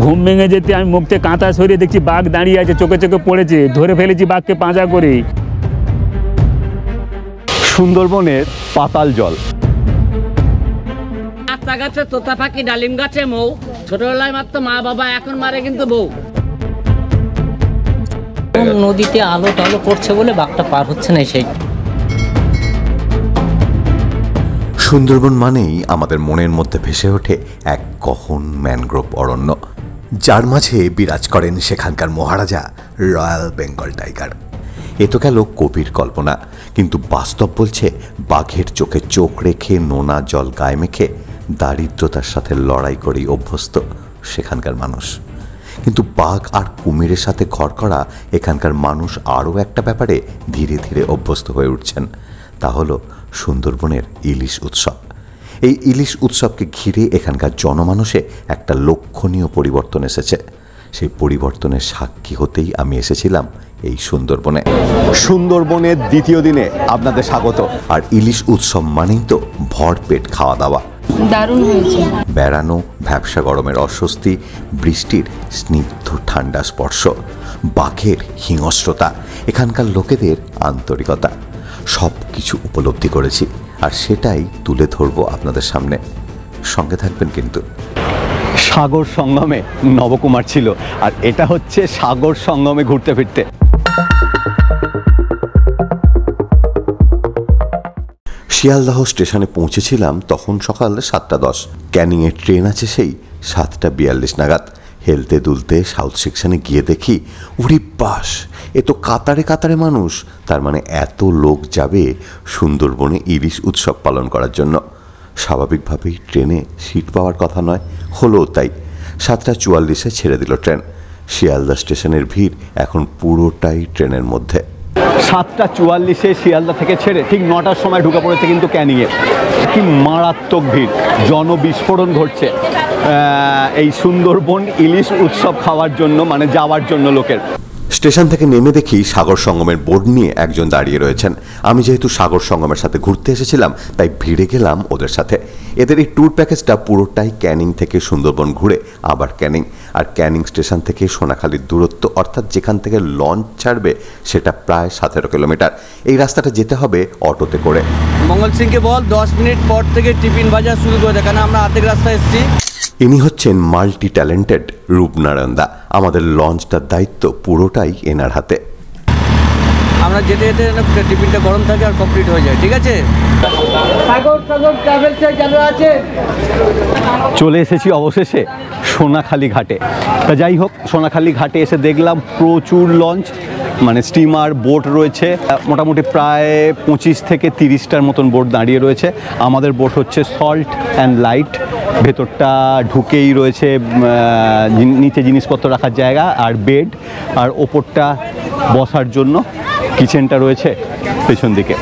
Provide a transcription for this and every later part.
ঘুম ভেঙে যেতে আমি মুখ থেকে কাঁথা সরিয়ে দেখছি বাঘ দাঁড়িয়ে আছে, চোখে চোখে পড়েছে, ধরে ফেলেছি বাঘকে পাঁজা করে। সুন্দরবনের পাতাল জল। আতা গাছে তোতা পাখি, ডালিম গাছে মৌ, ছোটবেলায় মারতো মা বাবা, এখন মারে কিন্তু বউ। নদীতে আলো টালো পড়ছে বলে বাঘটা পার হচ্ছে না। সেই সুন্দরবন মানেই আমাদের মনের মধ্যে ভেসে ওঠে এক গহন ম্যানগ্রোভ অরণ্য, যার মাঝে বিরাজ করেন সেখানকার মহারাজা রয়্যাল বেঙ্গল টাইগার। এ তো গেল কবির কল্পনা, কিন্তু বাস্তব বলছে বাঘের চোখে চোখ রেখে নোনা জল গায়ে মেখে দারিদ্রতার সাথে লড়াই করেই অভ্যস্ত সেখানকার মানুষ। কিন্তু বাঘ আর কুমিরের সাথে ঘর করা এখানকার মানুষ আরও একটা ব্যাপারে ধীরে ধীরে অভ্যস্ত হয়ে উঠছেন, তা হলো সুন্দরবনের ইলিশ উৎসব। এই ইলিশ উৎসবকে ঘিরে এখানকার জনমানসে একটা লক্ষণীয় পরিবর্তন এসেছে। সেই পরিবর্তনের সাক্ষী হতেই আমি এসেছিলাম এই সুন্দরবনে। সুন্দরবনের দ্বিতীয় দিনে আপনাদের স্বাগত। আর ইলিশ উৎসব মানেই তো ভরপেট খাওয়া দাওয়া, দারুণ হয়েছে। বেড়ানো, ভ্যাবসা গরমের অস্বস্তি, বৃষ্টির স্নিগ্ধ ঠান্ডা স্পর্শ, বাঘের হিংস্রতা, এখানকার লোকেদের আন্তরিকতা, সব কিছু উপলব্ধি করেছি, আর সেটাই তুলে ধরবো আপনাদের সামনে। সঙ্গে থাকবেন কিন্তু। সাগর সঙ্গমে নবকুমার ছিল, আর এটা হচ্ছে সাগর সঙ্গমে ঘুরতে ফিরতে। শিয়ালদহ স্টেশনে পৌঁছেছিলাম তখন সকাল 7:10। ক্যানিংয়ে ট্রেন আছে সেই 7:42 নাগাদ। হেলতে দুলতে সাউথ সেকশনে গিয়ে দেখি, উড়ি বাস, এ তো কাতারে কাতারে মানুষ। তার মানে এত লোক যাবে সুন্দরবনে ইলিশ উৎসব পালন করার জন্য। স্বাভাবিকভাবেই ট্রেনে সিট পাওয়ার কথা নয়, হলো তাই। 7:44-এ ছেড়ে দিল ট্রেন। শিয়ালদা স্টেশনের ভিড় এখন পুরোটাই ট্রেনের মধ্যে। 7:44-এ শিয়ালদা থেকে ছেড়ে ঠিক 9টার সময় ঢুকে পড়েছে কিন্তু ক্যানিংয়ে। কি মারাত্মক ভিড়, জনবিস্ফোরণ ঘটছে এই সুন্দরবন ইলিশ উৎসব খাওয়ার জন্য, মানে যাওয়ার জন্য লোকের। স্টেশন থেকে নেমে দেখি সাগর সঙ্গমের বোর্ড নিয়ে একজন দাঁড়িয়ে রয়েছেন। আমি যেহেতু সাগর সঙ্গমের সাথে ঘুরতে এসেছিলাম, তাই ভিড়ে গেলাম ওদের সাথে। এদের এই ট্যুর প্যাকেজটা পুরোটাই ক্যানিং থেকে সুন্দরবন ঘুরে আবার ক্যানিং, আর ক্যানিং স্টেশন থেকে সোনাখালির দূরত্ব, অর্থাৎ যেখান থেকে লঞ্চ ছাড়বে সেটা প্রায় 17 কিলোমিটার। এই রাস্তাটা যেতে হবে অটোতে করে। মঙ্গল সিংকে বল 10 মিনিট পর থেকে টিফিন বাজার শুরু করে দেয়, কারণ আমরা অর্ধেক রাস্তায় এসেছি। ইনি হচ্ছেন মাল্টি ট্যালেন্টেড রূপনারায়ণ দা। আমাদের লঞ্চটার দায়িত্ব পুরোটাই এনার হাতে। আমরা যেতে যেতে টিফিনটা গরম থাকে আর কমপ্লিট হয়ে যায়, ঠিক আছে। সাগর ট্রাভেলসে চালু আছে। চলে এসেছি অবশেষে সোনাখালি ঘাটে। তা যাই হোক, সোনাখালি ঘাটে এসে দেখলাম প্রচুর লঞ্চ, মানে স্টিমার, বোট রয়েছে। মোটামুটি প্রায় 25 থেকে 30টার মতন বোট দাঁড়িয়ে রয়েছে। আমাদের বোট হচ্ছে সল্ট অ্যান্ড লাইট। ভেতরটা ঢুকেই রয়েছে নিচে জিনিসপত্র রাখার জায়গা আর বেড, আর ওপরটা বসার জন্য কিচেনটা রয়েছে পেছন দিকে।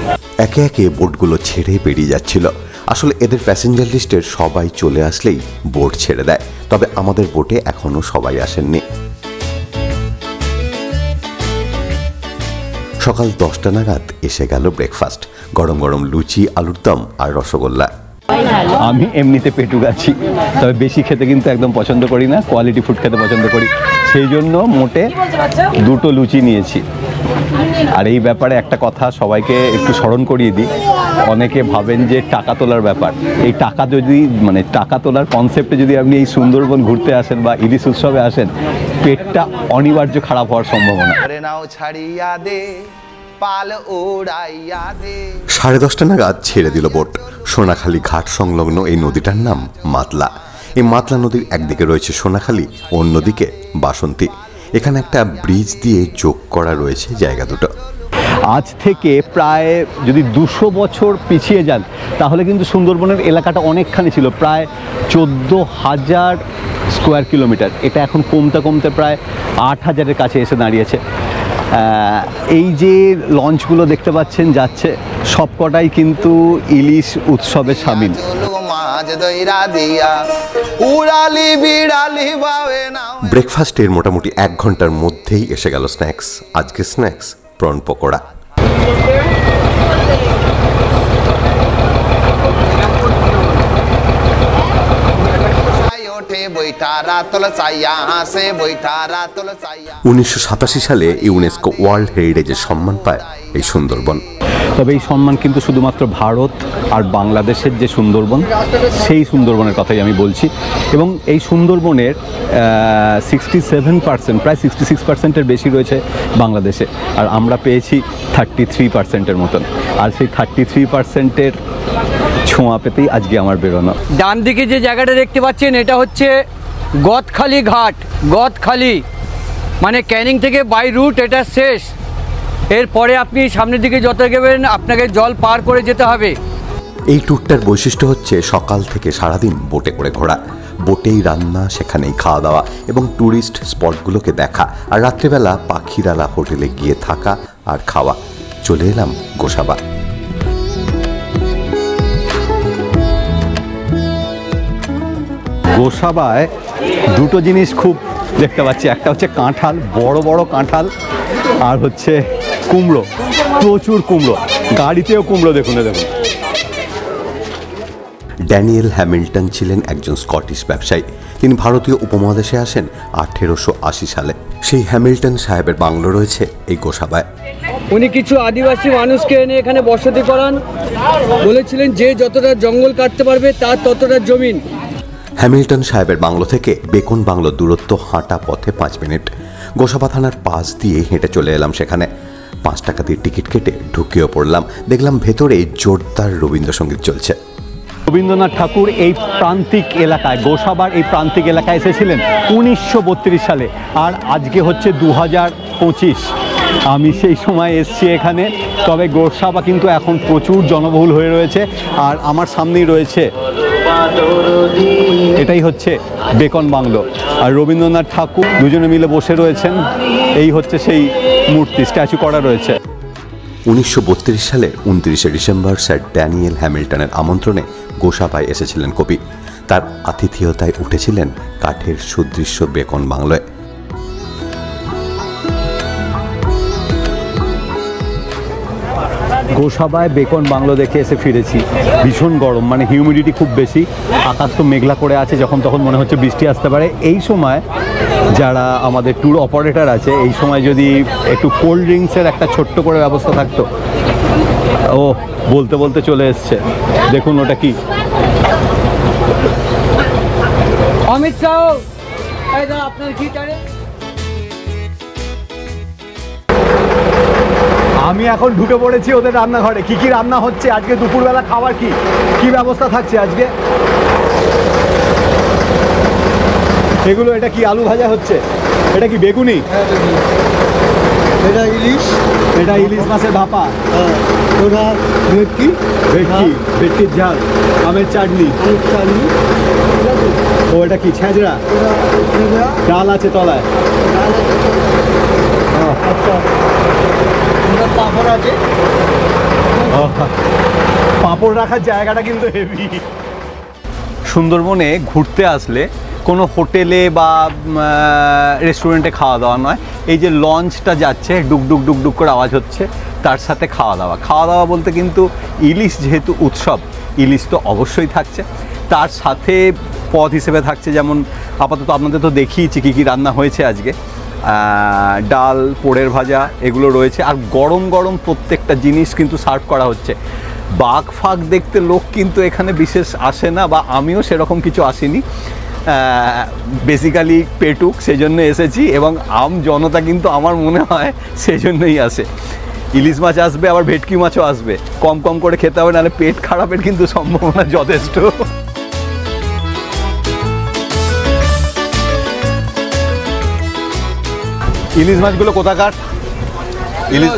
একে একে বোটগুলো ছেড়ে বেরিয়ে যাচ্ছিল। আসলে এদের প্যাসেঞ্জার লিস্টের সবাই চলে আসলেই বোট ছেড়ে দেয়, তবে আমাদের বোটে এখনও সবাই আসেননি। সকাল 10টা নাগাদ এসে গেল ব্রেকফাস্ট। গরম গরম লুচি, আলুর দম আর রসগোল্লা। আমি এমনিতে পেটুক আছি, তবে বেশি খেতে কিন্তু একদম পছন্দ করি না, কোয়ালিটি ফুড খেতে পছন্দ করি। সেই জন্য মোটে 2টো লুচি নিয়েছি। আর এই ব্যাপারে একটা কথা সবাইকে একটু স্মরণ করিয়ে দিই, অনেকে ভাবেন যে টাকা তোলার ব্যাপার। এই টাকা যদি, মানে টাকা তোলার কনসেপ্টে যদি আপনি এই সুন্দরবন ঘুরতে আসেন বা ইলিশ উৎসবে আসেন, পেটটা অনিবার্য খারাপ হওয়ার সম্ভাবনা। 10:30 নাগাদ ছেড়ে দিল বোট। সোনাখালি ঘাট সংলগ্ন এই নদীটার নাম মাতলা। এই মাতলা নদীর একদিকে রয়েছে সোনাখালি, অন্যদিকে বাসন্তী। এখানে একটা ব্রিজ দিয়ে যোগ করা রয়েছে জায়গা দুটো। আজ থেকে প্রায় যদি 200 বছর পিছিয়ে যান, তাহলে কিন্তু সুন্দরবনের এলাকাটা অনেকখানি ছিল, প্রায় 14,000 স্কোয়ার কিলোমিটার। এটা এখন কমতে কমতে প্রায় 8,000-এর কাছে এসে দাঁড়িয়েছে। এই যে লঞ্চগুলো দেখতে পাচ্ছেন যাচ্ছে, সবকটাই কিন্তু ইলিশ উৎসবে সামিল। ব্রেকফাস্টের মোটামুটি 1 ঘন্টার মধ্যেই এসে গেল স্ন্যাক্স। আজকে স্ন্যাক্স প্রন পকোড়া। মাঠে বইটা রাতল চাইয়া হাসে বইটা রাতল চাইয়া। 1987 সালে ইউনেস্কো ওয়ার্ল্ড হেরিটেজের সম্মান পায় এই সুন্দরবন। তবে এই সম্মান কিন্তু শুধুমাত্র ভারত আর বাংলাদেশের যে সুন্দরবন, সেই সুন্দরবনের কথাই আমি বলছি। এবং এই সুন্দরবনের 67%, প্রায় 66%-এর বেশি রয়েছে বাংলাদেশে, আর আমরা পেয়েছি 33%-এর মতন। আর সেই 33%-এর ছোঁয়া পেতেই আজকে আমার বেরোনো। ডান দিকে যে জায়গাটা দেখতে পাচ্ছেন এটা হচ্ছে গদখালি ঘাট। গদখালি মানে ক্যানিং থেকে বাই রুট এটা শেষ। এরপরে আপনি সামনের দিকে যত এগোবেন আপনাকে জল পার করে যেতে হবে। এই ট্যুরটার বৈশিষ্ট্য হচ্ছে সকাল থেকে সারাদিন বোটে করে ঘোরা, বোটেই রান্না, সেখানেই খাওয়া দাওয়া এবং ট্যুরিস্ট স্পটগুলোকে দেখা, আর রাত্রেবেলা পাখিরালা হোটেলে গিয়ে থাকা আর খাওয়া। চলে এলাম গোসাবা। গোসাবায় দুটো জিনিস খুব দেখতে পাচ্ছি, একটা হচ্ছে কাঁঠাল, বড় বড় কাঁঠাল, আর হচ্ছে কুমড়ো, প্রচুর কুমড়ো, গাড়িতেও কুমড়ো। দেখুন দেখুন। ড্যানিয়েল হ্যামিল্টন ছিলেন একজন স্কটিশ ব্যবসায়ী। তিনি ভারতীয় উপমহাদেশে আসেন 1880 সালে। সেই হ্যামিল্টন সাহেবের বাংলো রয়েছে এই গোসাবায়। উনি কিছু আদিবাসী মানুষকে এনে এখানে বসতি করান, বলেছিলেন যে যতটা জঙ্গল কাটতে পারবে তার ততটা জমিন। হ্যামিল্টন সাহেবের বাংলো থেকে বেকন বাংলোর দূরত্ব হাঁটা পথে 5 মিনিট। গোসাবা থানার পাশ দিয়ে হেঁটে চলে এলাম সেখানে। 5 টাকা দিয়ে টিকিট কেটে ঢুকেও পড়লাম। দেখলাম ভেতরে জোরদার রবীন্দ্রসঙ্গীত চলছে। রবীন্দ্রনাথ ঠাকুর এই প্রান্তিক এলাকায়, গোসাবার এই প্রান্তিক এলাকায় এসেছিলেন 1932 সালে, আর আজকে হচ্ছে 2025। আমি সেই সময় এসছি এখানে। তবে গোসাবা কিন্তু এখন প্রচুর জনবহুল হয়ে রয়েছে, আর আমার সামনেই রয়েছে, এটাই হচ্ছে বেকন বাংলো, আর রবীন্দ্রনাথ ঠাকুর দুজনে মিলে বসে রয়েছেন। এই হচ্ছে সেই মূর্তি, স্ট্যাচু করা রয়েছে। 1932 সালের 29শে ডিসেম্বর স্যার ড্যানিয়েল হ্যামিল্টনের আমন্ত্রণে গোসাবায় এসেছিলেন কবি। তার আতিথেয়তায় উঠেছিলেন কাঠের সুদৃশ্য বেকন বাংলোয়। গোসাবায় বেকন বাংলো দেখে এসে ফিরেছি। ভীষণ গরম, মানে হিউমিডিটি খুব বেশি, আকাশ তো মেঘলা করে আছে, যখন তখন মনে হচ্ছে বৃষ্টি আসতে পারে। এই সময় যারা আমাদের ট্যুর অপারেটর আছে, এই সময় যদি একটু কোল্ড ড্রিঙ্কসের একটা ছোট্ট করে ব্যবস্থা থাকতো। ও বলতে বলতে চলে এসছে, দেখুন ওটা কি। অমিত শাহ, আপনার কি চাই? আমি এখন ঢুকে পড়েছি ওদের রান্নাঘরে। কি কি রান্না হচ্ছে আজকে, দুপুরবেলা খাবার কি কি ব্যবস্থা থাকছে আজকে? এগুলো, এটা কি আলু ভাজা হচ্ছে? এটা কি বেগুনি? এটা ইলিশ, এটা ইলিশ মাছের ভাপা, ওটা ভেটকি, ভেটকির ঝাল, আমের চাটনি, ও এটা কি ছেঁচড়া, ডাল আছে তলায়, পাঁপড় আছে। পাঁপড় রাখার জায়গাটা কিন্তু হেভি। সুন্দরবনে ঘুরতে আসলে কোনো হোটেলে বা রেস্টুরেন্টে খাওয়া দাওয়া নয়, এই যে লঞ্চটা যাচ্ছে ডুকডুক ডুকডুক করে আওয়াজ হচ্ছে, তার সাথে খাওয়া দাওয়া বলতে কিন্তু ইলিশ, যেহেতু উৎসব, ইলিশ তো অবশ্যই থাকছে। তার সাথে পদ হিসেবে থাকছে, যেমন আপাতত আপনাদের তো দেখিয়েছি কী কী রান্না হয়েছে আজকে, ডাল, পোড়ের ভাজা, এগুলো রয়েছে। আর গরম গরম প্রত্যেকটা জিনিস কিন্তু সার্ভ করা হচ্ছে। বাঘ ফাঘ দেখতে লোক কিন্তু এখানে বিশেষ আসে না, বা আমিও সেরকম কিছু আসিনি। বেসিক্যালি পেটুক, সেজন্য এসেছি, এবং আম জনতা কিন্তু আমার মনে হয় সেজন্যই আসে। ইলিশ মাছ আসবে, আবার ভেটকি মাছও আসবে। কম কম করে খেতে হবে, নাহলে পেট খারাপের কিন্তু সম্ভাবনা যথেষ্ট। ইলিশ মাছগুলো কোথাকার? ইলিশ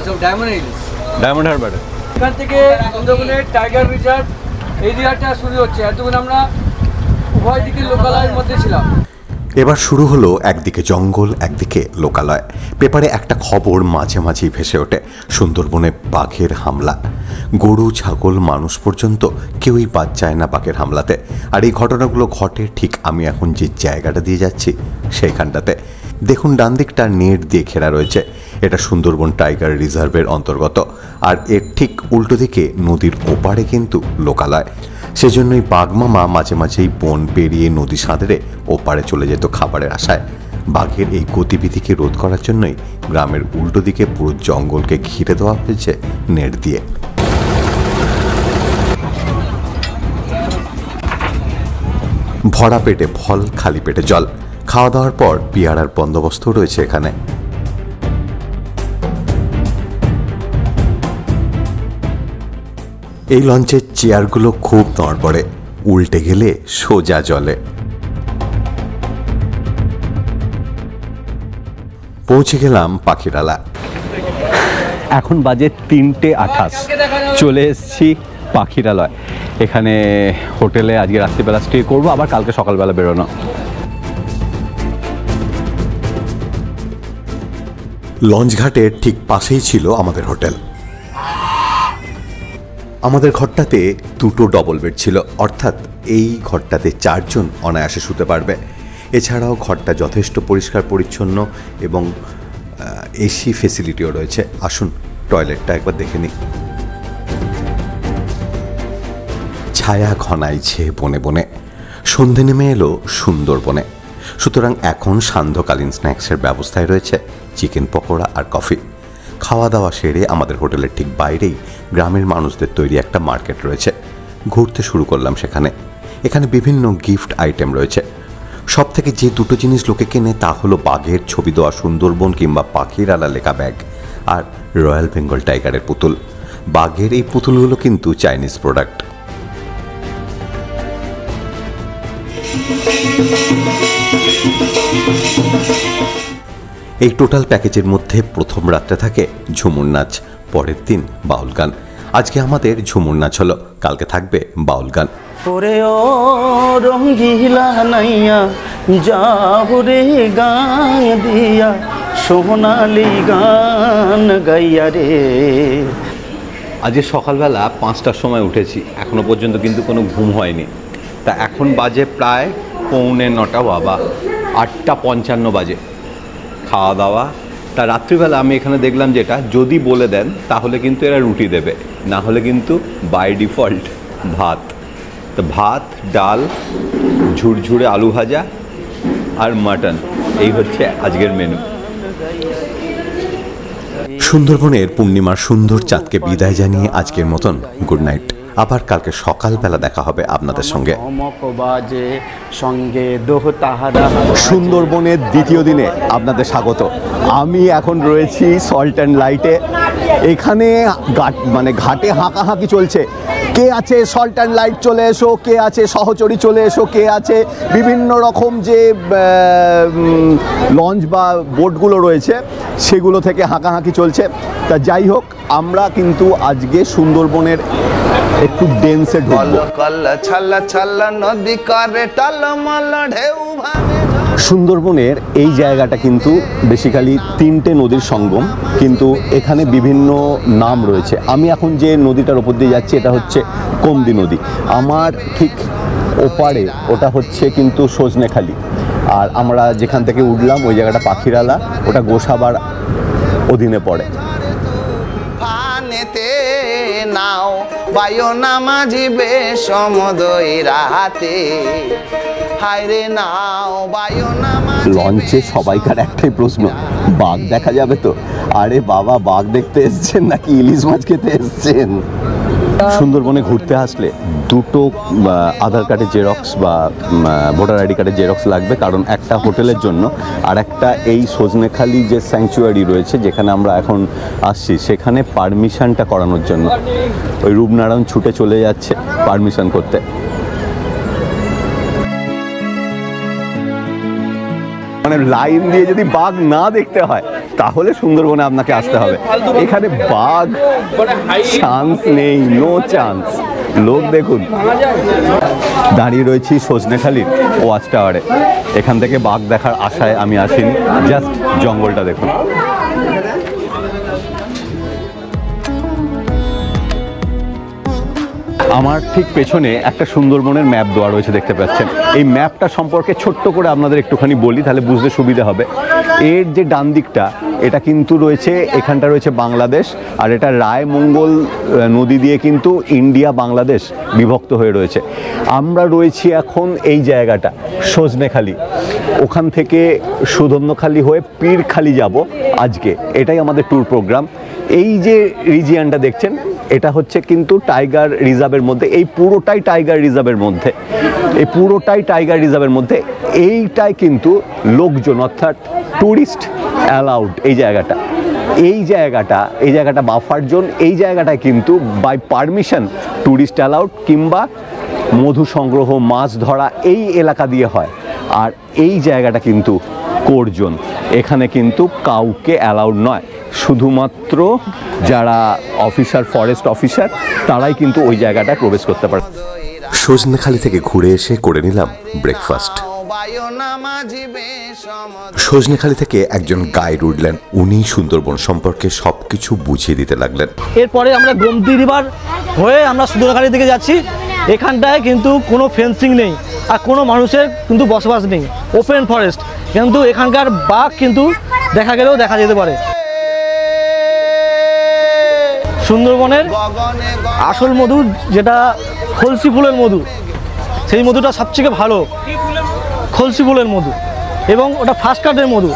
ডায়মন্ড হারবার। এখান থেকে সুন্দরবনের টাইগার রিজার্ভ এরিয়াটা শুরু হচ্ছে। এতক্ষণ আমরা উভয় দিকে লোকালয়ের মধ্যে ছিলাম। এবার শুরু হলো একদিকে জঙ্গল, একদিকে লোকালয়। পেপারে একটা খবর মাঝে মাঝেই ভেসে ওঠে, সুন্দরবনে বাঘের হামলা। গরু, ছাগল, মানুষ পর্যন্ত কেউই বাদ যায় না বাঘের হামলাতে। আর এই ঘটনাগুলো ঘটে ঠিক আমি এখন যে জায়গাটা দিয়ে যাচ্ছি সেইখানটাতে। দেখুন ডান দিকটা নেট দিয়ে ঘেরা রয়েছে, এটা সুন্দরবন টাইগার রিজার্ভের অন্তর্গত। আর এর ঠিক উল্টো দিকে নদীর ওপারে কিন্তু লোকালয়। সেজন্যই বাঘমামা মাঝে মাঝেই বন পেরিয়ে নদী সাঁতরে ওপারে চলে যেত খাবারের আশায়। বাঘের এই গতিবিধিকে রোধ করার জন্যই গ্রামের উল্টো দিকে পুরো জঙ্গলকে ঘিরে দেওয়া হয়েছে নেট দিয়ে। ভরা পেটে ফল, খালি পেটে জল। খাওয়া দাওয়ার পর পিয়ারার বন্দোবস্ত রয়েছে এখানে। এই লঞ্চের চেয়ারগুলো খুব নড়বড়ে, উল্টে গেলে সোজা জলে। পৌঁছে গেলাম পাখিরালা। এখন বাজে 3:28, চলে এসেছি পাখিরালয়। এখানে হোটেলে আজকে রাত্রিবেলা স্টে করবো, আবার কালকে সকালবেলা বেরোনো। লঞ্চ ঘাটের ঠিক পাশেই ছিল আমাদের হোটেল। আমাদের ঘরটাতে 2টো ডবল বেড ছিল, অর্থাৎ এই ঘরটাতে 4 জন অনায়াসে শুতে পারবে। এছাড়াও ঘরটা যথেষ্ট পরিষ্কার পরিচ্ছন্ন এবং এসি ফেসিলিটিও রয়েছে। আসুন টয়লেটটা একবার দেখে নিই। ছায়া ঘনাইছে বনে বনে, সন্ধে নেমে এলো সুন্দরবনে। সুতরাং এখন সান্ধ্যকালীন স্ন্যাক্সের ব্যবস্থায় রয়েছে চিকেন পকোড়া আর কফি। খাওয়া দাওয়া সেরে আমাদের হোটেলের ঠিক বাইরেই গ্রামের মানুষদের তৈরি একটা মার্কেট রয়েছে। ঘুরতে শুরু করলাম সেখানে। এখানে বিভিন্ন গিফট আইটেম রয়েছে। সব থেকে যে 2টো জিনিস লোকে কেনে তা হলো বাঘের ছবি দেওয়া সুন্দরবন কিংবা পাখিরালা লেখা ব্যাগ আর রয়্যাল বেঙ্গল টাইগারের পুতুল। বাঘের এই পুতুলগুলো কিন্তু চাইনিজ প্রোডাক্ট। এই টোটাল প্যাকেজের মধ্যে প্রথম রাত্রে থাকে ঝুমুর নাচ, পরের দিন বাউল গান। আজকে আমাদের ঝুমুর নাচ হলো, কালকে থাকবে বাউল গান। ওরে ও রঙ্গিলা নাইয়া যাহুরে গান দিয়া সোনালি গান গাইয়া রে। আজকে সকালবেলা 5টার সময় উঠেছি, এখনো পর্যন্ত কিন্তু কোনো ঘুম হয়নি। তা এখন বাজে প্রায় 8:45, বাবা 8:55 বাজে। খাওয়া দাওয়া, তা রাত্রিবেলা আমি এখানে দেখলাম যেটা যদি বলে দেন তাহলে কিন্তু এরা রুটি দেবে, না হলে কিন্তু বাই ডিফল্ট ভাত। তো ভাত, ডাল, ঝুরঝুরে আলু ভাজা আর মাটন, এই হচ্ছে আজকের মেনু। সুন্দরবনের পূর্ণিমার সুন্দর চাঁদকে বিদায় জানিয়ে আজকের মতন গুড নাইট। আবার কালকে সকালবেলা দেখা হবে আপনাদের সঙ্গে। সুন্দরবনের দ্বিতীয় দিনে আপনাদের স্বাগত। আমি এখন রয়েছি সল্ট অ্যান্ড লাইটে। এখানে ঘাটে হাঁকাহাঁকি চলছে। কে আছে সল্ট অ্যান্ড লাইট চলে এসো, কে আছে সহচরী চলে এসো, কে আছে বিভিন্ন রকম যে লঞ্চ বা বোটগুলো রয়েছে সেগুলো থেকে হাঁকাহাঁকি চলছে। তা যাই হোক, আমরা কিন্তু আজকে সুন্দরবনের একটু ডেন্সে ঢুকবো। সুন্দরবনের এই জায়গাটা কিন্তু বেসিক্যালি 3টে নদীর সঙ্গম, কিন্তু এখানে বিভিন্ন নাম রয়েছে। আমি এখন যে নদীটার ওপর দিয়ে যাচ্ছি এটা হচ্ছে কমদি নদী। আমার ঠিক ওপারে ওটা হচ্ছে কিন্তু সজনেখালি, আর আমরা যেখান থেকে উঠলাম ওই জায়গাটা পাখিরালা, ওটা গোসাবার অধীনে পড়ে। নাও বায়ো নামাজিবে সমদই রাতে, হায়রে নাও বায়ো নামাজ। লঞ্চে সবাইকার একটাই প্রশ্ন, বাঘ দেখা যাবে তো? আরে বাবা, বাঘ দেখতে এসছেন নাকি ইলিশ মাছ খেতে এসছেন? সুন্দরবনে ঘুরতে আসলে 2টো আধার কার্ডের জেরক্স বা ভোটার আইডি কার্ডের জেরক্স লাগবে, কারণ একটা হোটেলের জন্য আর একটা এই সজনেখালি যে স্যাংচুয়ারি রয়েছে যেখানে আমরা এখন আসছি সেখানে পারমিশনটা করানোর জন্য। ওই রূপনারায়ণ ছুটে চলে যাচ্ছে পারমিশন করতে। মানে লাইন দিয়ে যদি বাঘ না দেখতে হয় তাহলে সুন্দরবনে আপনাকে আসতে হবে। এখানে বাঘ চান্স নেই, নো চান্স। লোক দেখুন, দাঁড়িয়ে রয়েছি সজনেখালির ওয়াচ টাওয়ারে। এখান থেকে বাঘ দেখার আশায় আমি আসিনি, জাস্ট জঙ্গলটা দেখুন। আমার ঠিক পেছনে একটা সুন্দরবনের ম্যাপ দেওয়া রয়েছে, দেখতে পাচ্ছেন। এই ম্যাপটা সম্পর্কে ছোট্ট করে আপনাদের একটুখানি বলি, তাহলে বুঝতে সুবিধা হবে। এর যে ডান দিকটা, এটা কিন্তু রয়েছে, এখানটা রয়েছে বাংলাদেশ, আর এটা রায়মঙ্গল নদী দিয়ে কিন্তু ইন্ডিয়া বাংলাদেশ বিভক্ত হয়ে রয়েছে। আমরা রয়েছি এখন এই জায়গাটা সজনেখালি, ওখান থেকে সুধন্যখালি হয়ে পীরখালি যাব আজকে, এটাই আমাদের ট্যুর প্রোগ্রাম। এই যে রিজিয়নটা দেখছেন, এটা হচ্ছে কিন্তু টাইগার রিজার্ভের মধ্যে, এই পুরোটাই টাইগার রিজার্ভের মধ্যে, এই পুরোটাই টাইগার রিজার্ভের মধ্যে। এইটাই কিন্তু লোকজন, অর্থাৎ ট্যুরিস্ট অ্যালাউড। এই জায়গাটা বাফার জোন। এই জায়গাটায় কিন্তু বাই পারমিশন ট্যুরিস্ট অ্যালাউড, কিংবা মধু সংগ্রহ, মাছ ধরা এই এলাকা দিয়ে হয়। আর এই জায়গাটা কিন্তু কোর জোন, এখানে কিন্তু কাউকে অ্যালাউড নয়, শুধুমাত্র যারা অফিসার, ফরেস্ট অফিসার, তারাই কিন্তু ওই জায়গাটায় প্রবেশ করতে পারে। সজনেখালি থেকে ঘুরে এসে করে নিলাম ব্রেকফাস্ট। সজনেখালি থেকে একজন গাইড উঠলেন, উনি সুন্দরবন সম্পর্কে সবকিছু বুঝিয়ে দিতে লাগলেন। এরপরে আমরা গোমতী রিভার হয়ে আমরা সুন্দরখালি দিকে যাচ্ছি। এখানটায় কিন্তু কোনো ফেন্সিং নেই আর কোনো মানুষের কিন্তু বসবাস নেই, ওপেন ফরেস্ট। কিন্তু এখানকার বাঘ কিন্তু দেখা গেলেও দেখা যেতে পারে। সুন্দরবনের আসল মধু, যেটা খলসি ফুলের মধু, সেই মধুটা সবথেকে ভালো, খলসি ফুলের মধু। এবং ওটা ফার্স্ট কার্ডের মধু।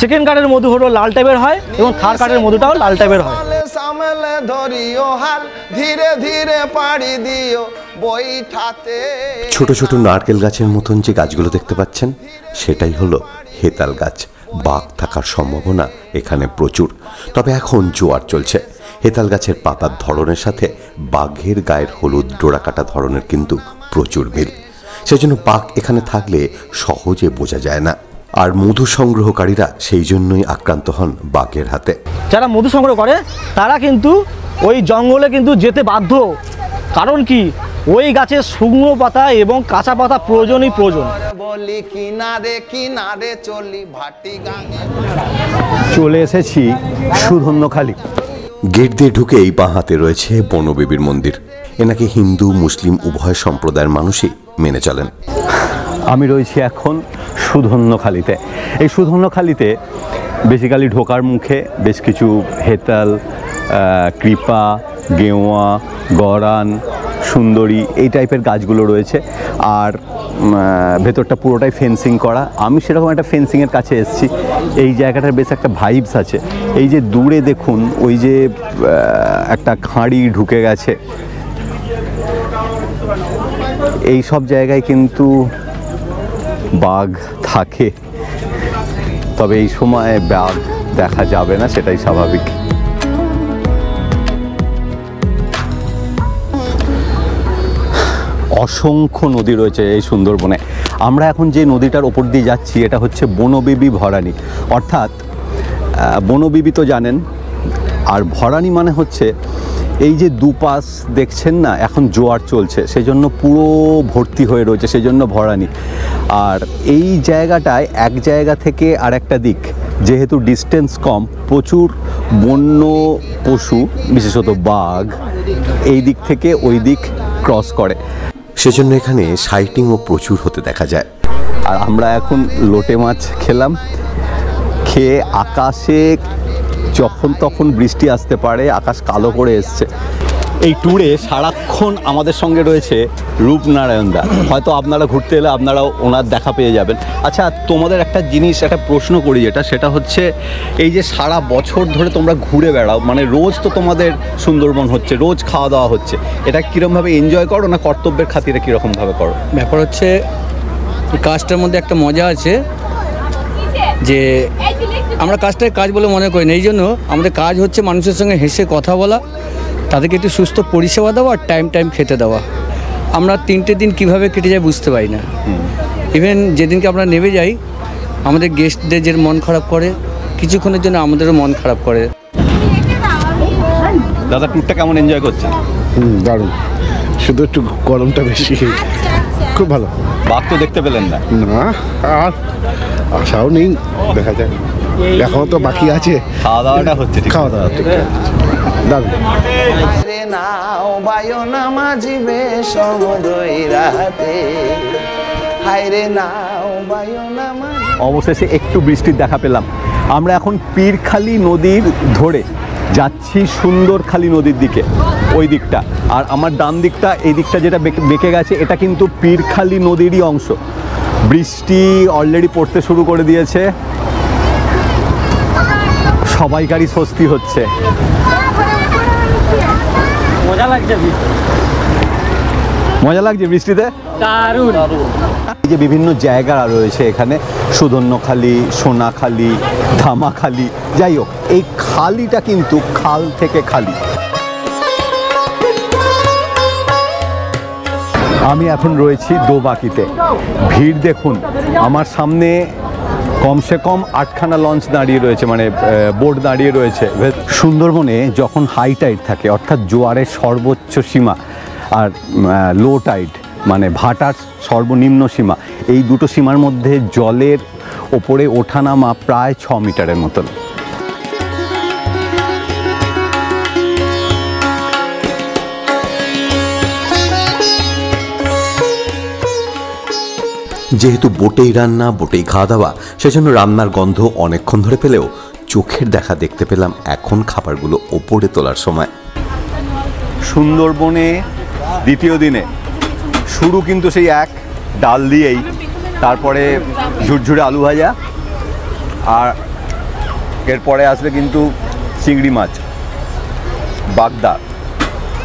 সেকেন্ড কার্ডের মধু হলো লাল টাইপের হয়, এবং থার্ড কার্ডের মধুটাও লাল টাইপের হয়। ছোট ছোট নারকেল গাছের মতন যে গাছগুলো দেখতে পাচ্ছেন, সেটাই হলো হেতাল গাছ। বাঘ থাকার সম্ভাবনা এখানে প্রচুর, তবে এখন জোয়ার চলছে। হেতাল গাছের পাতার ধরনের সাথে বাঘের গায়ের হলুদ ডোরা কাটা ধরনের কিন্তু প্রচুর মিল, সেজন্য বাঘ এখানে থাকলে সহজে বোঝা যায় না। আর মধু সংগ্রহকারীরা সেই জন্যই আক্রান্ত হন বাঘের হাতে। যারা মধু সংগ্রহ করে তারা কিন্তু ওই জঙ্গলে কিন্তু যেতে বাধ্য, কারণ কি ওই গাছের শুকনো পাতা এবং কাঁচা পাতা প্রয়োজনই প্রয়োজন। চলে এসেছি সুধন্যখালি। গেট দিয়ে ঢুকেই বাঁ হাতে রয়েছে বনবিবির মন্দির। এনাকে হিন্দু মুসলিম উভয় সম্প্রদায়ের মানুষই মেনে চলেন। আমি রয়েছি এখন সুধন্যখালিতে। এই সুধন্যখালিতে বেসিক্যালি ঢোকার মুখে বেশ কিছু হেতাল, কৃপা, গেওয়া, গরান, সুন্দরী এই টাইপের গাছগুলো রয়েছে। আর ভেতরটা পুরোটাই ফেন্সিং করা। আমি সেরকম একটা ফেন্সিংয়ের কাছে এসেছি। এই জায়গাটার বেশ একটা ভাইবস আছে। এই যে দূরে দেখুন, ওই যে একটা খাঁড়ি ঢুকে গেছে, এই সব জায়গায় কিন্তু বাঘ থাকে, তবে এই সময় বাঘ দেখা যাবে না, সেটাই স্বাভাবিক। অসংখ্য নদী রয়েছে এই সুন্দরবনে। আমরা এখন যে নদীটার ওপর দিয়ে যাচ্ছি, এটা হচ্ছে বনবিবি ভরানী। অর্থাৎ বনবিবি তো জানেন, আর ভরানী মানে হচ্ছে এই যে দুপাশ দেখছেন না, এখন জোয়ার চলছে, সেই জন্য পুরো ভর্তি হয়ে রয়েছে, সেই জন্য ভরানী। আর এই জায়গাটায় এক জায়গা থেকে আর একটা দিক, যেহেতু ডিস্টেন্স কম, প্রচুর বন্য পশু বিশেষত বাঘ এই দিক থেকে ওই দিক ক্রস করে, সেজন্য এখানে সাইটিংও প্রচুর হতে দেখা যায়। আর আমরা এখন লোটে মাছ খেলাম, খেয়ে আকাশে যখন তখন বৃষ্টি আসতে পারে, আকাশ কালো করে এসছে। এই ট্যুরে সারাক্ষণ আমাদের সঙ্গে রয়েছে রূপনারায়ণ দা। হয়তো আপনারা ঘুরতে এলে আপনারাও ওনার দেখা পেয়ে যাবেন। আচ্ছা, তোমাদের একটা জিনিস, একটা প্রশ্ন করি, সেটা হচ্ছে এই যে সারা বছর ধরে তোমরা ঘুরে বেড়াও, মানে রোজ তো তোমাদের সুন্দরবন হচ্ছে, রোজ খাওয়া দাওয়া হচ্ছে, এটা কীরকমভাবে এনজয় করো, না কর্তব্যের খাতিরে কীরকমভাবে করো? ব্যাপার হচ্ছে কাজটার মধ্যে একটা মজা আছে যে আমরা কাজটাকে কাজ বলে মনে করি না। এই জন্য আমাদের কাজ হচ্ছে মানুষের সঙ্গে হেসে কথা বলা, তাদেরকে একটু সুস্থ পরিষেবা দেওয়া, আর টাইম খেতে দেওয়া। আমরা 3টে দিন কীভাবে কেটে যায় বুঝতে পারি না। ইভেন যেদিনকে আমরা নেমে যাই, আমাদের গেস্টদের যে মন খারাপ করে, কিছুক্ষণের জন্য আমাদেরও মন খারাপ করে। দাদা, ট্যুরটা কেমন এনজয় করছে? দারুণ, শুধু একটু গরমটা বেশি। খুব ভালো। বাঘ তো দেখতে পেলেন না? না, আর আশাও নেই, দেখা যায়, এখনো তো বাকি আছে। খাওয়া দাওয়াটা হচ্ছে? খাওয়া দাওয়া ঠিক আছে, দারুণ। বায়ো না মাঝিবে সমুদয় রাতে হায়রে নাও বায়ো না মাঝি। অবশেষে একটু বৃষ্টির দেখা পেলাম। আমরা এখন পীরখালি নদীর ধরে যাচ্ছি সুন্দরখালি নদীর দিকে, ওই দিকটা। আর আমার ডান দিকটা, এই দিকটা যেটা বেঁকে গেছে, এটা কিন্তু পীরখালি নদীরই অংশ। বৃষ্টি অলরেডি পড়তে শুরু করে দিয়েছে, সবাইকারই স্বস্তি হচ্ছে। মজা লাগছে, মজা লাগছে বৃষ্টিতে, দারুণ। এই যে বিভিন্ন জায়গা রয়েছে এখানে, সুধন্যখালি, সোনাখালি, ধামাখালি, যাই হোক এই খালিটা কিন্তু খাল থেকে খালি। আমি এখন রয়েছি দোবাকিতে। ভিড় দেখুন, আমার সামনে কমসে কম 8খানা লঞ্চ দাঁড়িয়ে রয়েছে, মানে বোট দাঁড়িয়ে রয়েছে। সুন্দরবনে যখন হাই টাইড থাকে, অর্থাৎ জোয়ারের সর্বোচ্চ সীমা, আর লো টাইড মানে ভাটার সর্বনিম্ন সীমা, এই দুটো সীমার মধ্যে জলের ওপরে ওঠানামা প্রায় 6 মিটারের মতন। যেহেতু বোটেই রান্না, বোটেই খাওয়া দাওয়া, সেজন্য রান্নার গন্ধ অনেকক্ষণ ধরে পেলেও চোখের দেখা দেখতে পেলাম এখন খাবারগুলো ওপরে তোলার সময়। সুন্দরবনে দ্বিতীয় দিনে শুরু কিন্তু সেই এক ডাল দিয়েই, তারপরে ঝুরঝুরে আলু ভাজা, আর এরপরে আসবে কিন্তু চিংড়ি মাছ, বাগদা,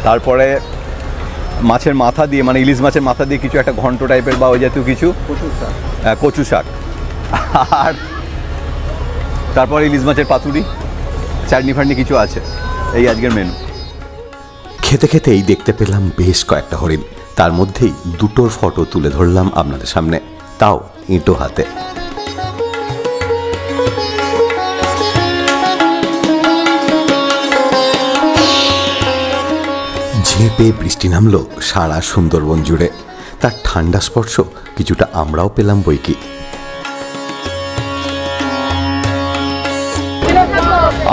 তারপরে মাছের মাথা দিয়ে, মানে ইলিশ মাছের মাথা দিয়ে কিছু একটা ঘন্ট টাইপের বা ওই জাতীয় কিছু, কচু শাক, আর তারপরে ইলিশ মাছের পাতুরি, চাটনি ফাটনি কিছু আছে। এই আজকের মেনু। খেতে খেতেই দেখতে পেলাম বেশ কয়েকটা হরিণ, তার মধ্যেই দুটোর ফটো তুলে ধরলাম আপনাদের সামনে, তাও ইঁটো হাতে। ঝেঁপে বৃষ্টি নামলো সারা সুন্দরবন জুড়ে, তার ঠান্ডা স্পর্শ কিছুটা আমরাও পেলাম বইকি।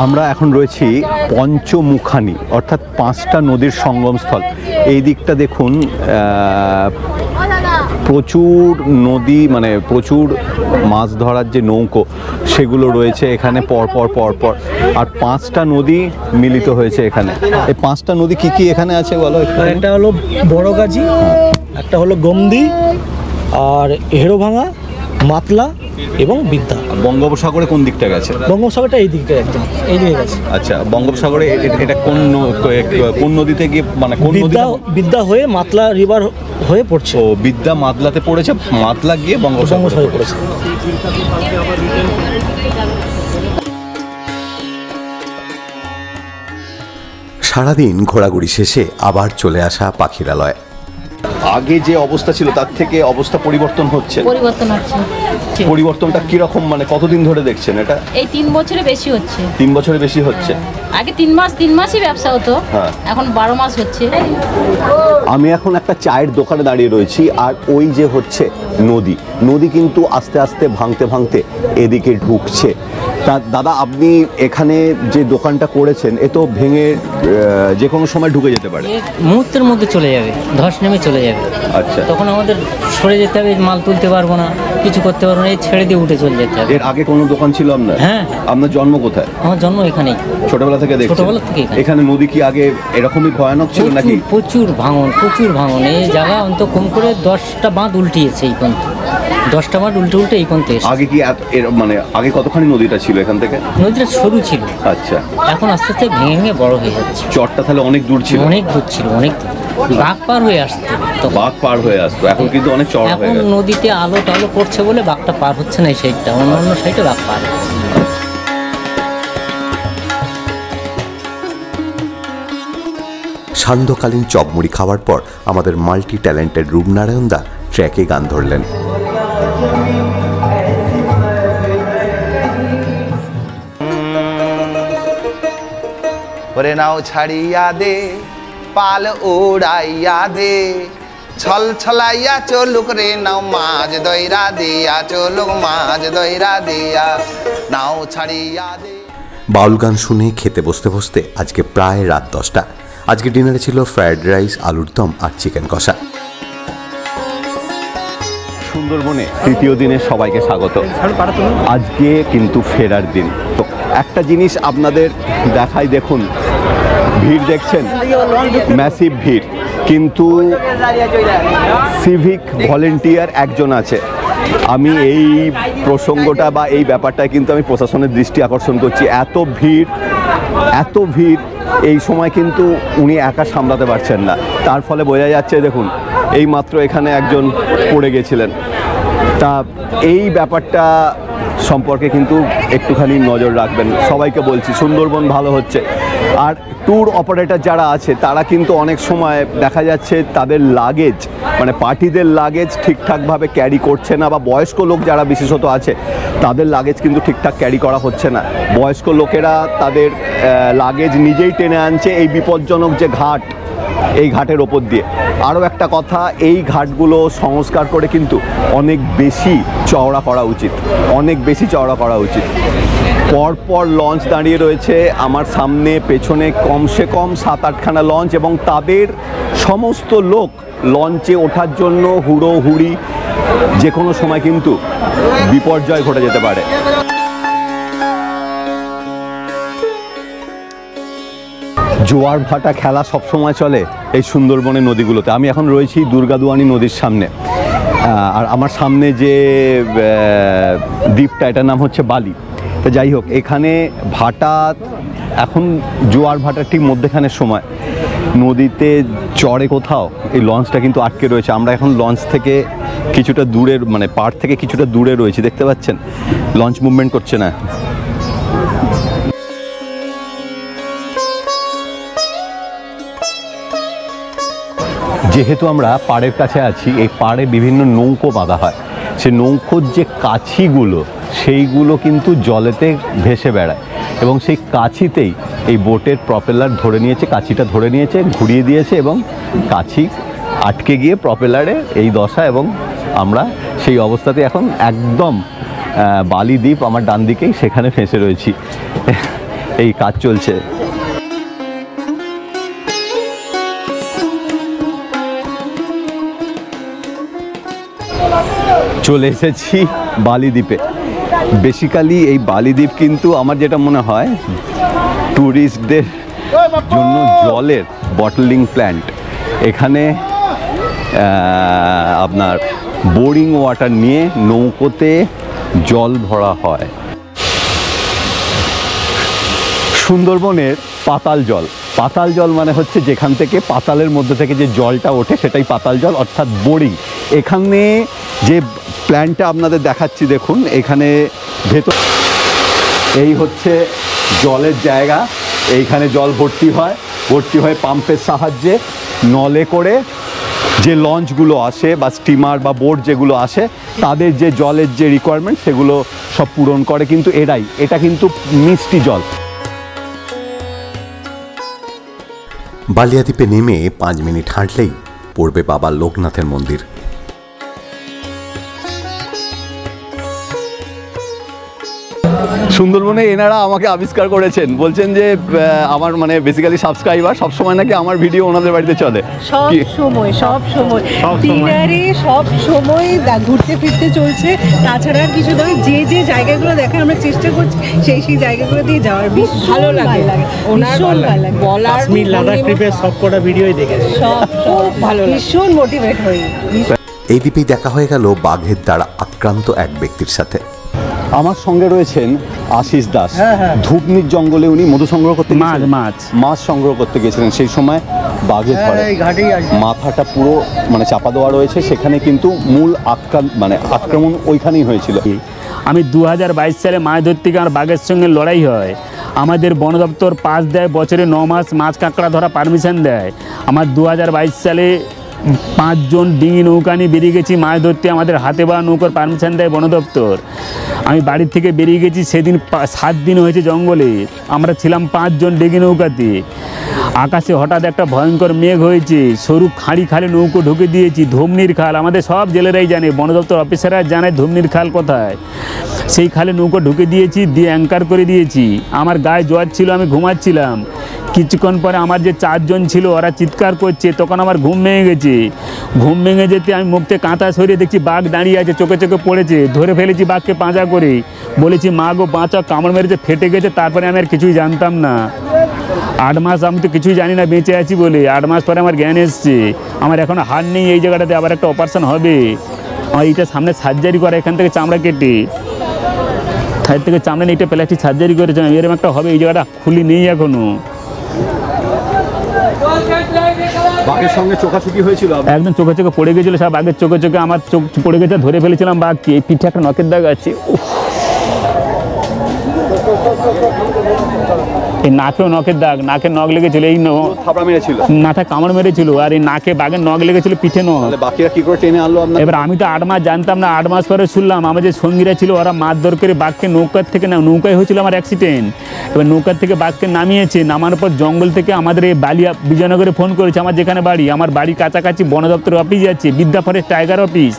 আমরা এখন রয়েছি পঞ্চমুখানি, অর্থাৎ 5টা নদীর সঙ্গমস্থল। এই দিকটা দেখুন, প্রচুর নদী, মানে প্রচুর মাছ ধরার যে নৌকো সেগুলো রয়েছে এখানে পরপর পরপর, আর 5টা নদী মিলিত হয়েছে এখানে। এই 5টা নদী কি কি এখানে আছে বলো? একটা হলো বড়গাজী, একটা হলো গমদি, আর হেরোভাঙা, মাতলা এবং বিদ্যা। বঙ্গোপসাগরে কোন দিকটা গেছে? বঙ্গোপসাগরটা এই দিকটা, একদম এই দিকে গেছে। আচ্ছা, বঙ্গোপসাগরে এটা কোন নদীতে গিয়ে, মানে কোন নদী? বিদ্যা হয়ে মাতলা রিভার হয়ে পড়ছে। ও, বিদ্যা মাতলাতে পড়েছে, মাতলা গিয়ে বঙ্গোপসাগরে পড়েছে। সারাদিন ঘোরাঘুরি শেষে আবার চলে আসা পাখিরালয়। আগে যে অবস্থা ছিল তার থেকে অবস্থা পরিবর্তন হচ্ছে। পরিবর্তনটা কিরকম, মানে কতদিন ধরে দেখছেন এটা? এই 3 বছরে বেশি হচ্ছে। 3 বছরে বেশি হচ্ছে। আগে 3 মাসই ব্যবসা হতো, এখন 12 মাস হচ্ছে। আমি এখন একটা চায়ের দোকানে দাঁড়িয়ে রয়েছি, আর ওই যে হচ্ছে নদী কিন্তু আস্তে আস্তে ভাঙতে ভাঙতে এদিকে ঢুকছে। তা দাদা, আপনি এখানে যে দোকানটা করেছেন, এ তো ভেঙে যে কোনো সময় ঢুকে যেতে পারে। মুহূর্তের মধ্যে চলে যাবে, ধস নেমে চলে যাবে। আচ্ছা, তখন আমাদের সরে যেতে হবে, মাল তুলতে পারবো না, কিছু করতে পারবো না, এই ছেড়ে দিয়ে উঠে চলে যেতে হবে। এর আগে কোনো দোকান ছিল আপনার? হ্যাঁ। আপনার জন্ম কোথায়? আমার জন্ম এখানেই, ছোটবেলা থেকে দেখছেন? ছোটবেলা থেকে এখানে নদী কি আগে এরকমই ভয়ানক ছিল নাকি? প্রচুর ভাঙন। এই জায়গা অন্ত কম করে 10টা বাঁধ উল্টিয়েছে এই পর্যন্ত, 10টা বাঁধ উল্টে এই পর্যন্ত এসেছে। আগে কি মানে আগে কতখানি নদীটা ছিল এখান থেকে? নদীটা সরু ছিল। আচ্ছা, এখন আস্তে আস্তে ভেঙে ভেঙে বড় হয়ে যাচ্ছে। চরটা তাহলে অনেক দূর ছিল? অনেক দূর ছিল, অনেক দূর। বাঘ পার হয়ে আসতো, এখন কিন্তু অনেক চড় হয়ে গেছে। এখন নদীতে আলো টালো করছে বলে বাঘটা পার হচ্ছে না এই সাইডটা, অন্য সাইডে বাঘ পার হচ্ছে। সান্ধ্যকালীন চপমুড়ি খাওয়ার পর আমাদের মাল্টি ট্যালেন্টেড রূপনারায়ণ দা ট্র্যাকে গান ধরলেন। ওরে নাও ছাড়িয়া দে, পাল উড়াইয়া দে, ছল ছলাইয়া চলুক রে নাও মাঝ দইরা দিয়া, চলুক মাঝ দইরা দিয়া, নাও ছাড়িয়া দে। বাউল গান শুনে খেতে বসতে বসতে আজকে প্রায় রাত 10টা। আজকে ডিনারে ছিল ফ্রায়েড রাইস, আলুর দম আর চিকেন কষা। সুন্দরবনে তৃতীয় দিনে সবাইকে স্বাগত। আজকে কিন্তু ফেরার দিন। তো একটা জিনিস আপনাদের দেখাই, দেখুন ভিড় দেখছেন, ম্যাসিভ ভিড়, কিন্তু সিভিক ভলেন্টিয়ার একজন আছে। আমি এই প্রসঙ্গটা বা এই ব্যাপারটা কিন্তু আমি প্রশাসনের দৃষ্টি আকর্ষণ করছি। এত ভিড় এই সময় কিন্তু উনি একা সামলাতে পারছেন না, তার ফলে বোঝা যাচ্ছে দেখুন এই মাত্র এখানে একজন পড়ে গেছিলেন। তা এই ব্যাপারটা সম্পর্কে কিন্তু একটুখানি নজর রাখবেন। সবাইকে বলছি সুন্দরবন ভালো হচ্ছে। আর ট্যুর অপারেটর যারা আছে তারা কিন্তু অনেক সময় দেখা যাচ্ছে তাদের লাগেজ মানে পার্টিদের লাগেজ ঠিকঠাকভাবে ক্যারি করছে না, বা বয়স্ক লোক যারা বিশেষত আছে তাদের লাগেজ কিন্তু ঠিকঠাক ক্যারি করা হচ্ছে না। বয়স্ক লোকেরা তাদের লাগেজ নিজেই টেনে আনছে এই বিপজ্জনক যে ঘাট, এই ঘাটের ওপর দিয়ে। আরও একটা কথা, এই ঘাটগুলো সংস্কার করে কিন্তু অনেক বেশি চওড়া করা উচিত। পরপর লঞ্চ দাঁড়িয়ে রয়েছে আমার সামনে পেছনে, কমসে কম 7-8খানা লঞ্চ, এবং তাদের সমস্ত লোক লঞ্চে ওঠার জন্য হুড়োহুড়ি। যে কোনো সময় কিন্তু বিপর্যয় ঘটে যেতে পারে। জোয়ার ভাটা খেলা সবসময় চলে এই সুন্দরবনের নদীগুলোতে। আমি এখন রয়েছি দুর্গাদুয়ানি নদীর সামনে, আর আমার সামনে যে দ্বীপটা এটার নাম হচ্ছে বালি। তো যাই হোক, এখানে ভাটা এখন জোয়ার ভাটার ঠিক মধ্যেখানের সময় নদীতে চড়ে কোথাও এই লঞ্চটা কিন্তু আটকে রয়েছে। আমরা এখন লঞ্চ থেকে কিছুটা দূরের মানে পাড় থেকে কিছুটা দূরে রয়েছি, দেখতে পাচ্ছেন লঞ্চ মুভমেন্ট করছে না। যেহেতু আমরা পাড়ের কাছে আছি, এই পাড়ে বিভিন্ন নৌকো বাঁধা হয়। সে নৌকোর যে কাছিগুলো সেইগুলো কিন্তু জলেতে ভেসে বেড়ায়, এবং সেই কাছিতেই এই বোটের প্রপেলার ধরে নিয়েছে, কাছিটা ধরে নিয়েছে, ঘুরিয়ে দিয়েছে, এবং কাছি আটকে গিয়ে প্রপেলারে এই দশা। এবং আমরা সেই অবস্থাতে এখন একদম বালি দ্বীপ আমার ডান দিকেই, সেখানে ফেঁসে রয়েছি। এই কাজ চলছে। চলে এসেছি বালি দ্বীপে। বেসিক্যালি এই বালি দ্বীপ কিন্তু আমার যেটা মনে হয় ট্যুরিস্টদের জন্য জলের বটলিং প্ল্যান্ট। এখানে আপনার বোরিং ওয়াটার নিয়ে নৌকোতে জল ভরা হয়। সুন্দরবনের পাতাল জল মানে হচ্ছে যেখান থেকে পাতালের মধ্যে থেকে যে জলটা ওঠে সেটাই পাতাল জল, অর্থাৎ বোরিং। এখানে যে প্ল্যান্টটা আপনাদের দেখাচ্ছি দেখুন, এখানে ভেতর এই হচ্ছে জলের জায়গা। এইখানে জল ভর্তি হয় পাম্পের সাহায্যে, নলে করে যে লঞ্চগুলো আসে বা স্টিমার বা বোট যেগুলো আসে তাদের যে জলের যে রিকোয়ারমেন্ট সেগুলো সব পূরণ করে। কিন্তু এটা কিন্তু মিষ্টি জল। বালিয়া দ্বীপে নেমে 5 মিনিট হাঁটলেই পড়বে বাবা লোকনাথের মন্দির। সুন্দরবনে এনারা আমাকে আবিষ্কার করেছেন, বলছেন যে আমার মানে বেসিক্যালি সাবস্ক্রাইবার, সবসময় নাকি আমার ভিডিও ওনাদের বাড়িতে চলে। সব সময় ডিনারে সব সময় ঘুরতে ফিরতে চলছে। তাছাড়া আর কিছু নয়, যে জায়গাগুলো দেখে আমরা চেষ্টা করছি সেই জায়গাগুলো দিয়ে যাওয়ার। ভালো লাগে, ভীষণ ভালো লাগে। বলার কাশ্মীর লাদাখ ট্রিপের সবকটা ভিডিওই দেখেছি, সব খুব ভালো, ভীষণ মোটিভেট হই। এই দ্বীপেই দেখা হয়ে গেল বাঘের দ্বারা আক্রান্ত এক ব্যক্তির সাথে। আমার সঙ্গে রয়েছেন আশিস দাস। ধূপনির জঙ্গলে উনি মধু সংগ্রহ করতে মাছ সংগ্রহ করতে গেছিলেন। সেই সময় বাঘে ধরে, মাথাটা পুরো মানে চাপা দেওয়া রয়েছে। সেখানে কিন্তু মূল আক্রমণ ওইখানেই হয়েছিল। আমি 2022 সালে মাছ ধরতে গিয়ে আমার বাঘের সঙ্গে লড়াই হয়। আমাদের বন দপ্তর পাস দেয়, বছরে 9 মাস মাছ কাঁকড়া ধরা পারমিশন দেয়। আমার 2022 সালে 5 জন ডিঙি নৌকা নিয়ে বেরিয়ে গেছি মাছ ধরতে। আমাদের হাতে বা নৌকার পারমিশন দেয় বন দপ্তর। আমি বাড়ির থেকে বেরিয়ে গেছি, সেদিন 7 দিন হয়েছে জঙ্গলে। আমরা ছিলাম 5 জন ডিঙি নৌকাতে। আকাশে হঠাৎ একটা ভয়ঙ্কর মেঘ হয়েছে, সরু খাঁড়ি খালে নৌকো ঢুকে দিয়েছি। ধুমনির খাল আমাদের সব জেলেরাই জানে, বন দপ্তর অফিসাররা জানে ধুমনির খাল কোথায়। সেই খালে নৌকো ঢুকে দিয়েছি, দিয়ে অ্যাঙ্কার করে দিয়েছি। আমার গায়ে জ্বর ছিল, আমি ঘুমাচ্ছিলাম। কিছুক্ষণ পরে আমার যে 4 জন ছিল ওরা চিৎকার করছে, তখন আমার ঘুম ভেঙে গেছে। ঘুম ভেঙে যেতে আমি মুখ থেকে কাঁথা সরিয়ে দেখছি বাঘ দাঁড়িয়ে আছে, চোখে চোখে পড়েছে। ধরে ফেলেছি বাঘকে পাঁজা করে, বলেছি মা গো বাঁচা, কামড় মেরেছে, ফেটে গেছে। তারপরে আমি আর কিছুই জানতাম না। 8 মাস আমি তো কিছুই জানি না বেঁচে আছি বলে। 8 মাস পরে আমার জ্ঞান এসছে। আমার এখনো হাড় নেই, এই জায়গাটাতে আবার একটা অপারেশন হবে। আমার এইটা সামনে সার্জারি করা, এখান থেকে চামড়া কেটে, সাইড থেকে চামড়া নিয়ে এটা প্লাস্টিক সার্জারি করেছে। এরকম একটা হবে, এই জায়গাটা খুলি নেই এখনো। বাঘের সঙ্গে চোখাচোখি হয়েছিল? একদম চোখে চোখে পড়ে গেছিলো সব, বাঘের চোখে চোখে আমার চোখ পড়ে গেছে, ধরে ফেলেছিলাম বাঘকে। এই পিঠে একটা নখের দাগ আছে, এই নাকেও নখের দাগ, নাকের নখ লেগেছিল, এই থাপড়া মেরেছিল, মাথায় কামড় মেরেছিল, আর এই নাকে বাঘের নখ লেগেছিল, পিঠে নখ। বাকিরা কি করে টেনে আনলো আপনার? এবার আমি তো 8 মাস জানতাম না। 8 মাস পরে শুনলাম আমার যে সঙ্গীরা ছিল ওরা মারধর করে বাঘকে নৌকার থেকে, না নৌকায় হয়েছিল আমার অ্যাক্সিডেন্ট, এবার নৌকার থেকে বাঘকে নামিয়েছে। নামানোর পর জঙ্গল থেকে আমাদের এই বালিয়া বিজয়নগরে ফোন করেছে, আমার যেখানে বাড়ি, আমার বাড়ির কাছাকাছি বন দপ্তর অফিস আছে, বিদ্যা ফরেস্ট টাইগার অফিস।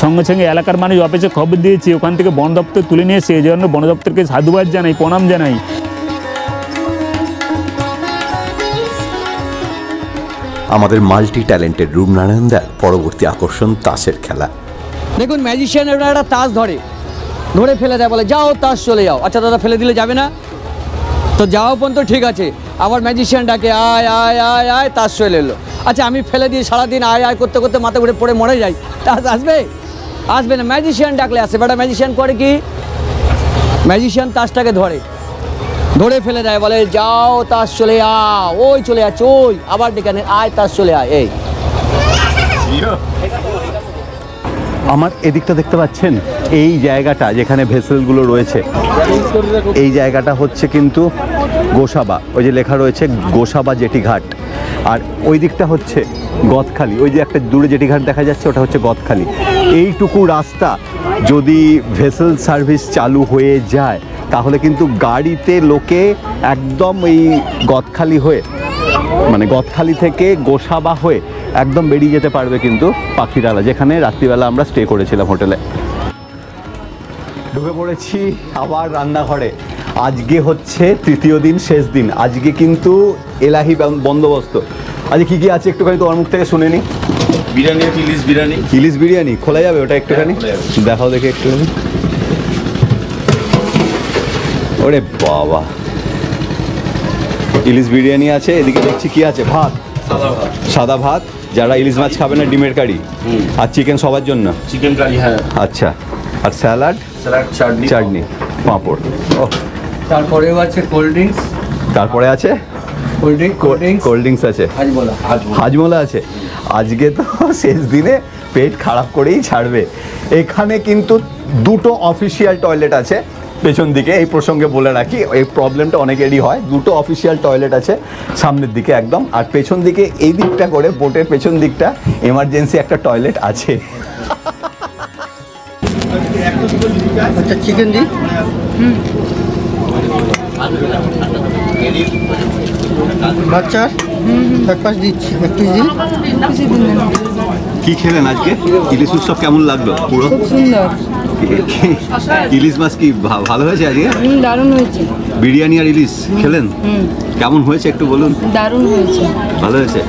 সঙ্গে সঙ্গে এলাকার মানুষ অফিসে খবর দিয়েছে, ওখান থেকে বন দপ্তর তুলে নিয়ে এসে, এই জন্য বন দপ্তরকে সাধুবাদ জানাই, প্রণাম জানাই। আমাদের মাল্টি ট্যালেন্টেড রূপনারায়ণদার পরবর্তী আকর্ষণ তাসের খেলা। দেখুন ম্যাজিশিয়ান একটা তাস ধরে ফেলে দেয়, বলে যাও তাস চলে যাও। আচ্ছা দাদা ফেলে দিলে যাবে না তো, যাও পর্যন্ত ঠিক আছে। আবার ম্যাজিশিয়ান ডাকে আয় আয় আয় আয়, তাস চলে এলো। আচ্ছা আমি ফেলে দিয়ে সারাদিন আয় আয় করতে করতে মাথা ঘুরে পড়ে মরে যাই, তাস আসবে না। ম্যাজিশিয়ান ডাকলে আসে। বেটা ম্যাজিশিয়ান করে কি, ম্যাজিশিয়ান তাসটাকে ধরে ফেলে দেয়, বলে যাও তাস চলে ওই চলে যাচ্ছে, ওই আবার ডেকে আয় তাস চলে আয়। এই আমার এদিকটা দেখতে পাচ্ছেন, এই জায়গাটা যেখানে ভেসেলগুলো রয়েছে, এই জায়গাটা হচ্ছে কিন্তু গোসাবা, ওই যে লেখা রয়েছে গোসাবা জেটি ঘাট। আর ওই দিকটা হচ্ছে গদখালি, ওই যে একটা দূরে জেটি ঘাট দেখা যাচ্ছে ওটা হচ্ছে গদখালি। এইটুকু রাস্তা যদি ভেসেল সার্ভিস চালু হয়ে যায় তাহলে কিন্তু গাড়িতে লোকে একদম এই গদখালি হয়ে, মানে গদখালি থেকে গোসাবা হয়ে একদম বেরিয়ে যেতে পারবে কিন্তু পাখিরালা, যেখানে রাত্রিবেলা আমরা স্টে করেছিলাম হোটেলে। ঢুকে পড়েছি আবার রান্নাঘরে। আজকে হচ্ছে 3য় দিন, শেষ দিন। আজকে কিন্তু এলাহি বন্দোবস্ত। আজকে কি কি আছে একটুখানি তোমার মুখ থেকে শুনে নি। বিরিয়ানি, ইলিশ বিরিয়ানি খোলা যাবে ওটা একটুখানি? দেখাও দেখে একটুখানি। ওরে বাবা, ইলিশ বিরিয়ানি আছে। এদিকে দেখছি কি আছে, ভাত, সাদা ভাত, যারা ইলিশ মাছ খাবে না ডিমের কারি, আর চিকেন সবার জন্য, চিকেন কারি। হ্যাঁ আচ্ছা, আর স্যালাড, চাটনি, পাঁপড়। তারপরেও আছে কোল্ড ড্রিঙ্কস, তারপরে আছে কোল্ড ড্রিঙ্কস আছে, হাজমোলা আছে। আজকে তো শেষ দিনে পেট খারাপ করেই ছাড়বে। এখানে কিন্তু 2টো অফিসিয়াল টয়লেট আছে পেছন দিকে। এই প্রসঙ্গে বলে রাখি, এই প্রবলেমটা অনেকেরই হয়। 2টো অফিসিয়াল টয়লেট আছে সামনের দিকে একদম, আর পেছন দিকে এই দিকটা করে বোটের পেছন দিকটা এমার্জেন্সি একটা টয়লেট আছে। আচ্ছা চিকেন দি, বাচ্চার এক পাশ দিচ্ছি, একটু দিন। কি খেলেন আজকে? ইলিশ উৎসব কেমন লাগলো? পুরো খুব সুন্দর। ইলিশ মাছ কি ভালো হয়েছে আজকে? দারুণ হয়েছে। বিরিয়ানি আর ইলিশ খেলেন, কেমন হয়েছে একটু বলুন? দারুণ হয়েছে, ভালো হয়েছে।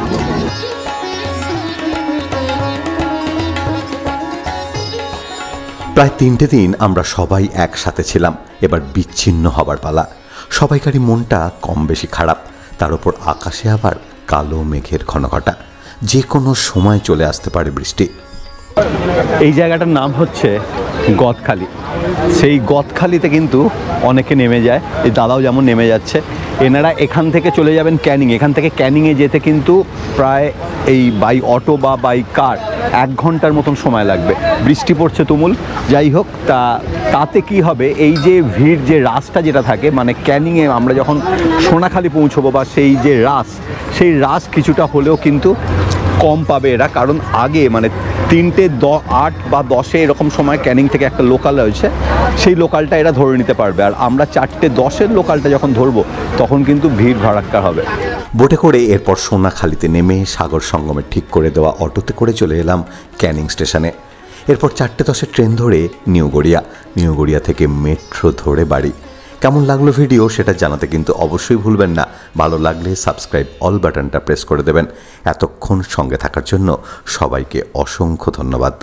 প্রায় 3টে দিন আমরা সবাই একসাথে ছিলাম। এবার বিচ্ছিন্ন হবার পালা। সবাইকারই মনটা কম বেশি খারাপ, তার উপর আকাশে আবার কালো মেঘের ঘনঘটা, যে কোনো সময় চলে আসতে পারে বৃষ্টি। এই জায়গাটার নাম হচ্ছে গদখালি। সেই গদখালিতে কিন্তু অনেকে নেমে যায়, এই দাদাও যেমন নেমে যাচ্ছে। এনারা এখান থেকে চলে যাবেন ক্যানিং। এখান থেকে ক্যানিংয়ে যেতে কিন্তু প্রায় এই বাই অটো বা বাই কার 1 ঘন্টার মতন সময় লাগবে। বৃষ্টি পড়ছে তুমুল, যাই হোক তাতে কি হবে, এই যে ভিড়, যে রাসটা যেটা থাকে, মানে ক্যানিংয়ে আমরা যখন সোনাখালি পৌঁছবো বা সেই যে রাস, সেই রাস কিছুটা হলেও কিন্তু কম পাবে এরা। কারণ আগে মানে 3টে 8 বা 10-এ এরকম সময় ক্যানিং থেকে একটা লোকাল রয়েছে, সেই লোকালটা এরা ধরে নিতে পারবে। আর আমরা 4টে 10-এর লোকালটা যখন ধরবো তখন কিন্তু ভিড় ভাড়াক্কা হবে। বোটে করে এরপর সোনাখালিতে নেমে সাগর সঙ্গমে ঠিক করে দেওয়া অটোতে করে চলে এলাম ক্যানিং স্টেশনে। এরপর 4টে 10-এর ট্রেন ধরে নিউ গড়িয়া থেকে মেট্রো ধরে বাড়ি। কেমন লাগলো ভিডিও সেটা জানাতে কিন্তু অবশ্যই ভুলবেন না। ভালো লাগলে সাবস্ক্রাইব অল বাটনটা প্রেস করে দেবেন। এতক্ষণ সঙ্গে থাকার জন্য সবাইকে অসংখ্য ধন্যবাদ।